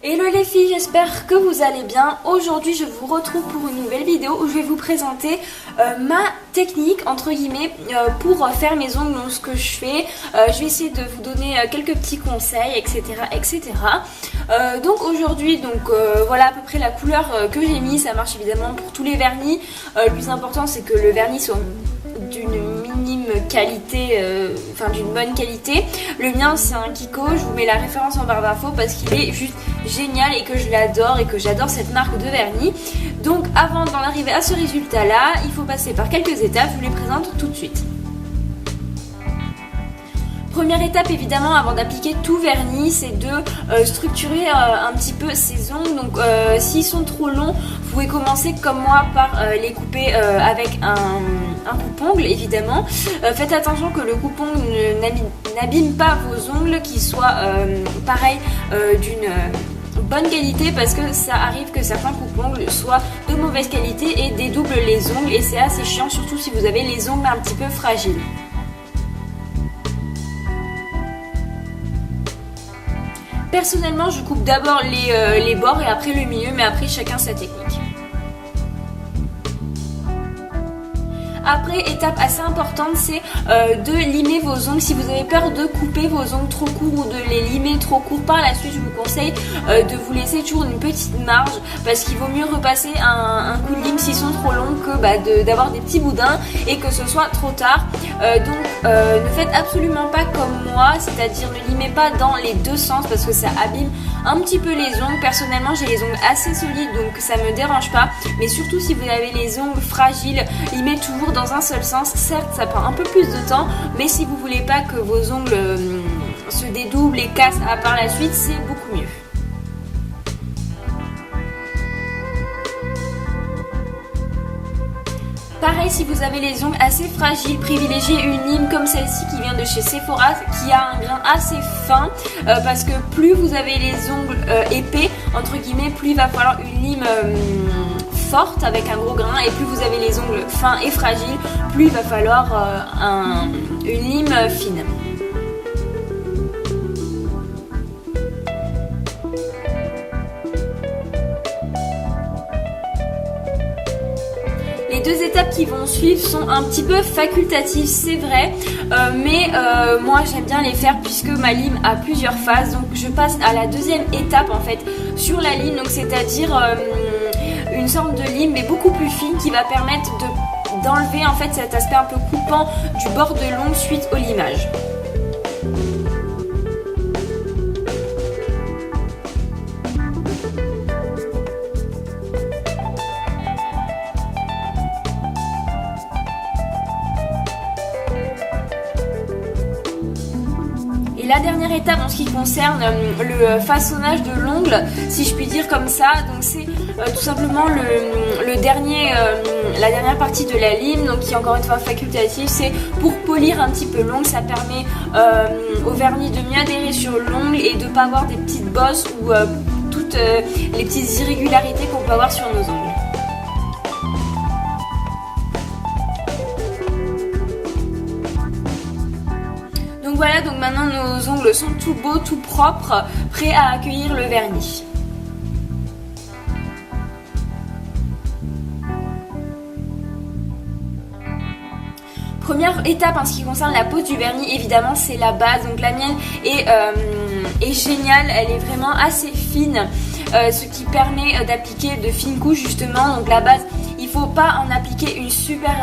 Hello les filles, j'espère que vous allez bien. Aujourd'hui je vous retrouve pour une nouvelle vidéo où je vais vous présenter ma technique entre guillemets pour faire mes ongles. Donc ce que je fais, je vais essayer de vous donner quelques petits conseils, etc. etc. Donc aujourd'hui, voilà à peu près la couleur que j'ai mis. Ça marche évidemment pour tous les vernis. Le plus important c'est que le vernis soit d'une minime qualité, d'une bonne qualité. Le mien c'est un Kiko, je vous mets la référence en barre d'infos parce qu'il est juste génial et que je l'adore et que j'adore cette marque de vernis. Donc avant d'en arriver à ce résultat là, il faut passer par quelques étapes, je vous les présente tout de suite. Première étape évidemment avant d'appliquer tout vernis, c'est de structurer un petit peu ses ongles. Donc s'ils sont trop longs, vous pouvez commencer comme moi par les couper avec un coupe-ongle évidemment. Faites attention que le coupe-ongle n'abîme pas vos ongles, qu'ils soient pareil d'une bonne qualité, parce que ça arrive que certains coupe-ongles soient de mauvaise qualité et dédoublent les ongles et c'est assez chiant, surtout si vous avez les ongles un petit peu fragiles. Personnellement, je coupe d'abord les bords et après le milieu, mais après chacun sa technique. Après, étape assez importante, c'est de limer vos ongles. Si vous avez peur de couper vos ongles trop courts ou de les limer trop courts par la suite, je vous conseille de vous laisser toujours une petite marge, parce qu'il vaut mieux repasser un coup de lime s'ils sont trop longs que d'avoir des petits boudins et que ce soit trop tard. Ne faites absolument pas comme moi, c'est-à-dire ne limez pas dans les deux sens parce que ça abîme un petit peu les ongles. Personnellement, j'ai les ongles assez solides donc ça me dérange pas, mais surtout si vous avez les ongles fragiles, limez toujours dans un seul sens. Certes, ça prend un peu plus de temps, mais si vous voulez pas que vos ongles se dédoublent et cassent par la suite, c'est beaucoup mieux. Pareil, si vous avez les ongles assez fragiles, privilégiez une lime comme celle-ci qui vient de chez Sephora, qui a un grain assez fin, parce que plus vous avez les ongles épais, entre guillemets, plus il va falloir une lime forte avec un gros grain, et plus vous avez les ongles fins et fragiles, plus il va falloir une lime fine. Les deux étapes qui vont suivre sont un petit peu facultatives, c'est vrai, mais moi j'aime bien les faire puisque ma lime a plusieurs phases. Donc je passe à la deuxième étape en fait sur la lime, donc c'est-à-dire une sorte de lime mais beaucoup plus fine qui va permettre d'enlever en fait cet aspect un peu coupant du bord de l'ongle suite au limage. La dernière étape en ce qui concerne le façonnage de l'ongle, si je puis dire comme ça, donc c'est tout simplement la dernière partie de la lime, donc qui est encore une fois facultative, c'est pour polir un petit peu l'ongle. Ça permet au vernis de mieux adhérer sur l'ongle et de ne pas avoir des petites bosses ou toutes les petites irrégularités qu'on peut avoir sur nos ongles. Donc voilà, donc maintenant nos ongles sont tout beaux, tout propres, prêts à accueillir le vernis. Première étape en ce qui concerne la pose du vernis, évidemment c'est la base. Donc la mienne est géniale, elle est vraiment assez fine, ce qui permet d'appliquer de fines couches justement. Donc la base, il faut pas en appliquer une super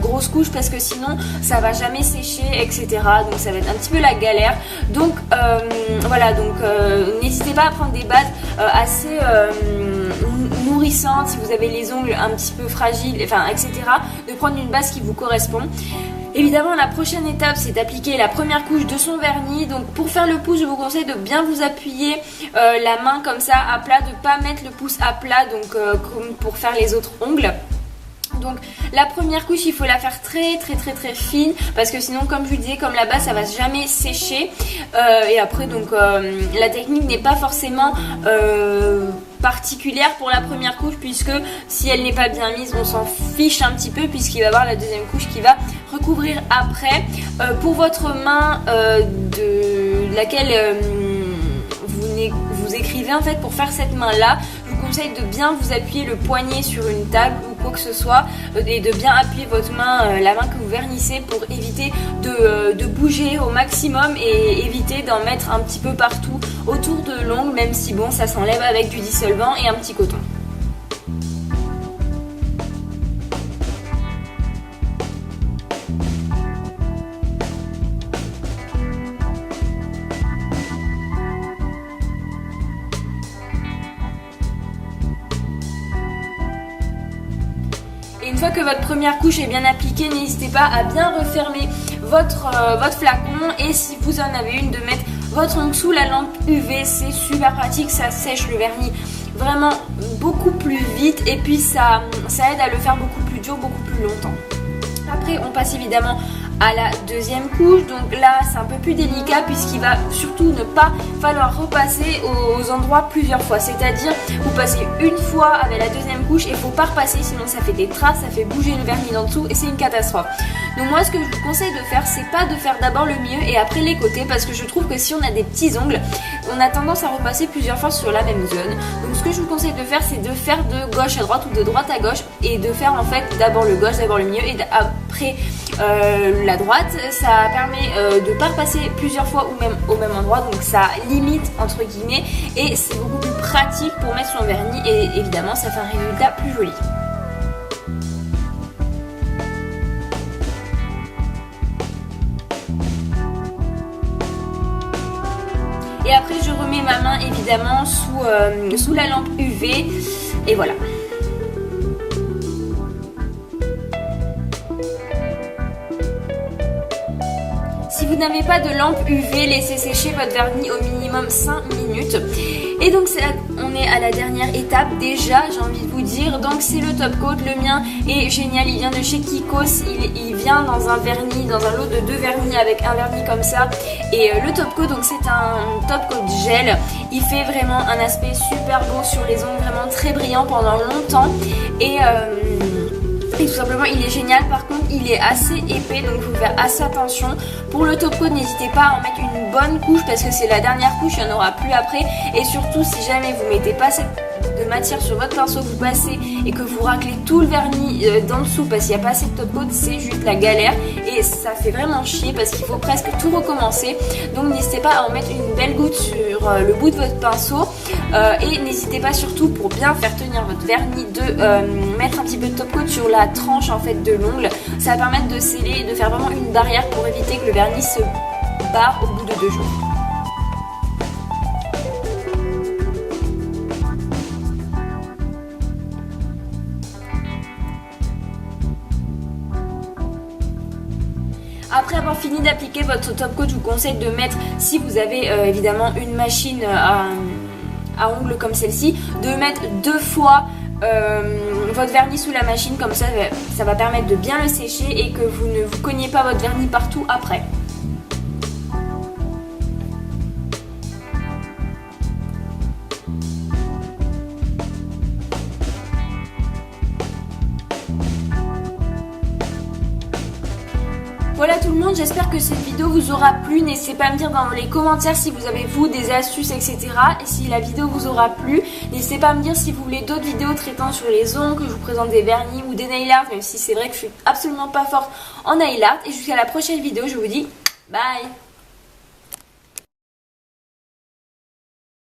grosse couche parce que sinon ça va jamais sécher, etc. Donc ça va être un petit peu la galère. Donc voilà, donc n'hésitez pas à prendre des bases assez nourrissantes si vous avez les ongles un petit peu fragiles, etc. De prendre une base qui vous correspond. Évidemment, la prochaine étape, c'est d'appliquer la première couche de son vernis. Donc pour faire le pouce, je vous conseille de bien vous appuyer la main comme ça à plat, de ne pas mettre le pouce à plat, donc comme pour faire les autres ongles. Donc la première couche, il faut la faire très fine parce que sinon, comme je vous disais, comme la base, ça va jamais sécher. Et après, donc la technique n'est pas forcément particulière pour la première couche, puisque si elle n'est pas bien mise, on s'en fiche un petit peu, puisqu'il va y avoir la deuxième couche qui va recouvrir après. Pour votre main de laquelle vous écrivez arriver en fait pour faire cette main là, je vous conseille de bien vous appuyer le poignet sur une table ou quoi que ce soit et de bien appuyer votre main, la main que vous vernissez pour éviter de bouger au maximum et éviter d'en mettre un petit peu partout autour de l'ongle, même si bon ça s'enlève avec du dissolvant et un petit coton. Et une fois que votre première couche est bien appliquée, n'hésitez pas à bien refermer votre flacon, et si vous en avez une, de mettre votre ongle sous la lampe UV. C'est super pratique, ça sèche le vernis vraiment beaucoup plus vite et puis ça aide à le faire beaucoup plus dur, beaucoup plus longtemps. Après on passe évidemment à la deuxième couche, donc là c'est un peu plus délicat puisqu'il va surtout ne pas falloir repasser aux endroits plusieurs fois, c'est-à-dire vous passez une fois avec la deuxième couche et il ne faut pas repasser, sinon ça fait des traces, ça fait bouger le vernis d'en dessous et c'est une catastrophe. Donc moi ce que je vous conseille de faire, c'est pas de faire d'abord le milieu et après les côtés, parce que je trouve que si on a des petits ongles, on a tendance à repasser plusieurs fois sur la même zone. Donc ce que je vous conseille de faire, c'est de faire de gauche à droite ou de droite à gauche et de faire en fait d'abord le gauche, d'abord le milieu et après la droite. Ça permet de ne pas repasser plusieurs fois ou même au même endroit, donc ça limite entre guillemets et c'est beaucoup plus pratique pour mettre son vernis et évidemment ça fait un résultat plus joli. Et après je remets ma main évidemment sous la lampe UV et voilà. Si vous n'avez pas de lampe UV, laissez sécher votre vernis au minimum 5 minutes. Et donc on est à la dernière étape déjà, j'ai envie de vous dire. Donc c'est le top coat, le mien est génial, il vient de chez Kikos, il vient dans un vernis, dans un lot de 2 vernis avec un vernis comme ça. Et le top coat, donc c'est un top coat gel, il fait vraiment un aspect super beau sur les ongles, vraiment très brillant pendant longtemps. Et tout simplement il est génial. Par contre il est assez épais, donc il faut faire assez attention. Pour le top coat, n'hésitez pas à en mettre une bonne couche parce que c'est la dernière couche, il n'y en aura plus après. Et surtout si jamais vous mettez pas cette de matière sur votre pinceau, vous passez et que vous raclez tout le vernis d'en dessous parce qu'il n'y a pas assez de top coat, c'est juste la galère et ça fait vraiment chier parce qu'il faut presque tout recommencer. Donc n'hésitez pas à en mettre une belle goutte sur le bout de votre pinceau et n'hésitez pas surtout, pour bien faire tenir votre vernis, de mettre un petit peu de top coat sur la tranche en fait de l'ongle. Ça va permettre de sceller et de faire vraiment une barrière pour éviter que le vernis se barre au bout de 2 jours. Après avoir fini d'appliquer votre top coat, je vous conseille de mettre, si vous avez évidemment une machine à ongles comme celle-ci, de mettre 2 fois votre vernis sous la machine, comme ça va permettre de bien le sécher et que vous ne vous cognez pas votre vernis partout après. Voilà tout le monde, j'espère que cette vidéo vous aura plu. N'hésitez pas à me dire dans les commentaires si vous avez vous des astuces, etc. Et si la vidéo vous aura plu, n'hésitez pas à me dire si vous voulez d'autres vidéos traitant sur les ongles, que je vous présente des vernis ou des nail art, même si c'est vrai que je suis absolument pas forte en nail art. Et jusqu'à la prochaine vidéo, je vous dis bye.